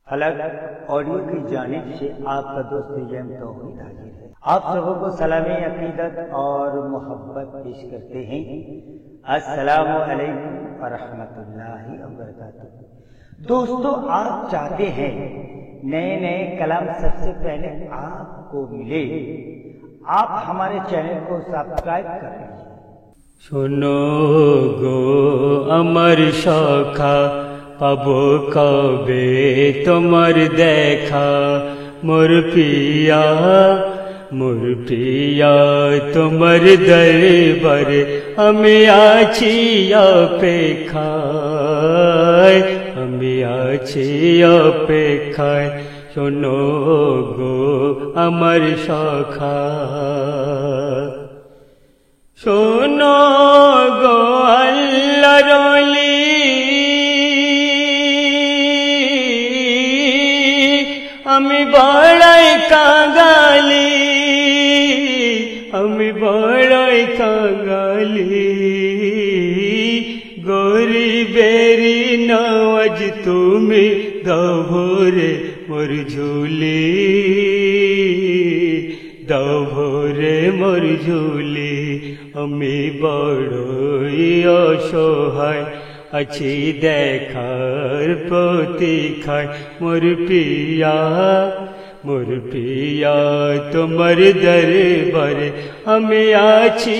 फलक ऑडियो की जानिब से आपका दोस्त यम तौहीद हाजिर है। आप सबों को सलाम अकीदत और मोहब्बत पेश करते हैं। अस्सलामु अलैकुम व रहमतुल्लाहि व बरकातुहू। दोस्तों, आप चाहते हैं नए नए कलाम सबसे पहले आपको मिले, आप हमारे चैनल को सब्सक्राइब कर लीजिए। শোনো গো আমার সখা, পাবো কবে তোমার দেখা। মোর পিয়া তোমার দরবারে আমি আছি অপেক্ষায়, আমি আছি অপেক্ষায়। শোনো গো আমার সখা, শোনো গো আল্লাহর ওলি, আমি বড়ই কাঙালি, আমি বড়ই কাঙালি। গরিবেরি নওয়াজ তুমি দভরে মোর ঝুলি, দভরে মোর ঝুলি। আমি বড়ই অসহায় আছি দেখার প্রতীক্ষায়। মোর পিয়া তোমার দরবারে আমি আছি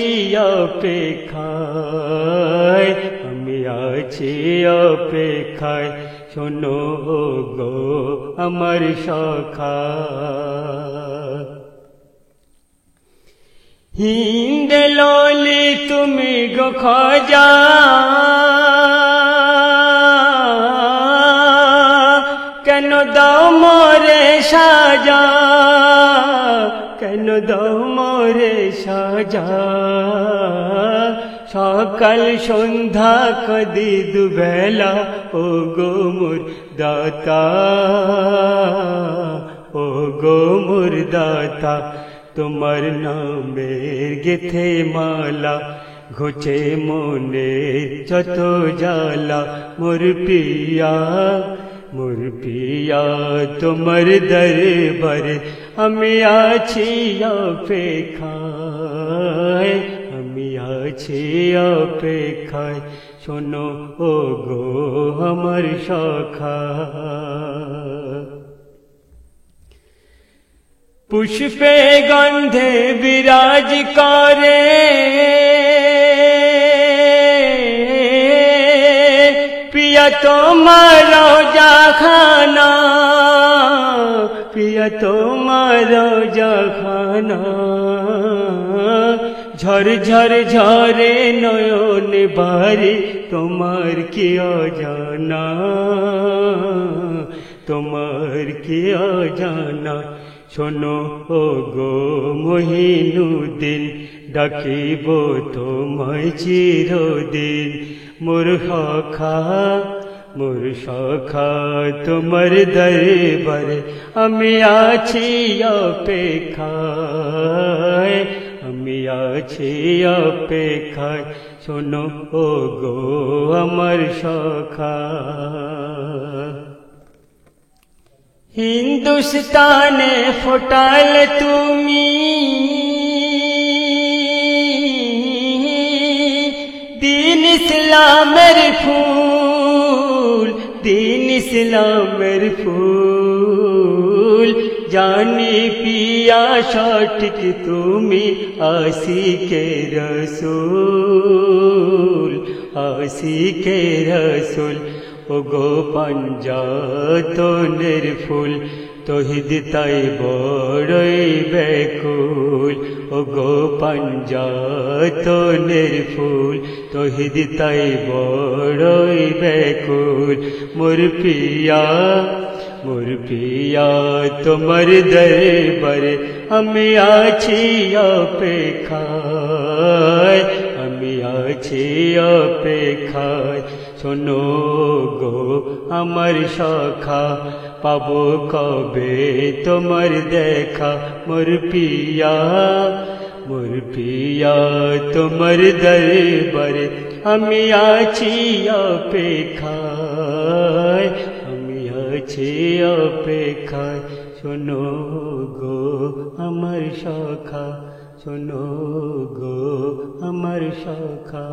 অপেক্ষায়, আমি আছি অপেক্ষায়। শোনো গো আমার সখা, হিন্দ ললি তুমি গো খাজা, কেন দাও মোরে সাজা, কেন দাও মোরে সাজা। সকাল সন্ধ্যা কদি দুবেলা ও গো মোর দাতা, ও গো মোর দাতা। তোমার নামের গেথে মালা ঘুচে মনে যত জ্বালা। মোর পিয়া তোমার দরবারে আমি আছি অপেক্ষায়, আমি আছি অপেক্ষায়। শোনো ও গো আমার সখা, পুষ্পে গন্ধে বিরাজ করে পিয়া তোমার রোজাখানা, পিয়া তোমার রোজাখানা। ঝর ঝর ঝরে নয়ন বারি তোমার কি অজানা, তোমার কি অজানা। শোনো ও গো মহিনুদ্দিন, ডাকিব তোমায় চিরদিন। মোর সখা তোমার দরবারে আমি আছি অপেক্ষায়, আমি আছি অপেক্ষায়। শোনো ও গো আমার সখা, হিন্দুস্তানে ফোটাল তুমি দিন ইসলামের ফুল, দিন ইসলামের ফুল। জানি পিয়া সঠিক তুমি আশিকে রসুল, আশিকে রসুল। ও গো পাঞ্জাতনের ফুল, তহিদ তাই বড়ই ব্যাকুল। ও গো পাঞ্জাতনের ফুল, তহিদ তাই বড়ই ব্যাকুল। মোর পিয়া তোমার দরবারে আমি আছি অপেক্ষায়, আমি আছি অপেক্ষায়। শোনো গো আমার সখা, পাবো কবে তোমার দেখা। মোর পিয়া তোমার দরবারে আমি আছি অপেক্ষায়, আমি আছি অপেক্ষায় শোনো গো আমার সখা শোনো গো আমার সখা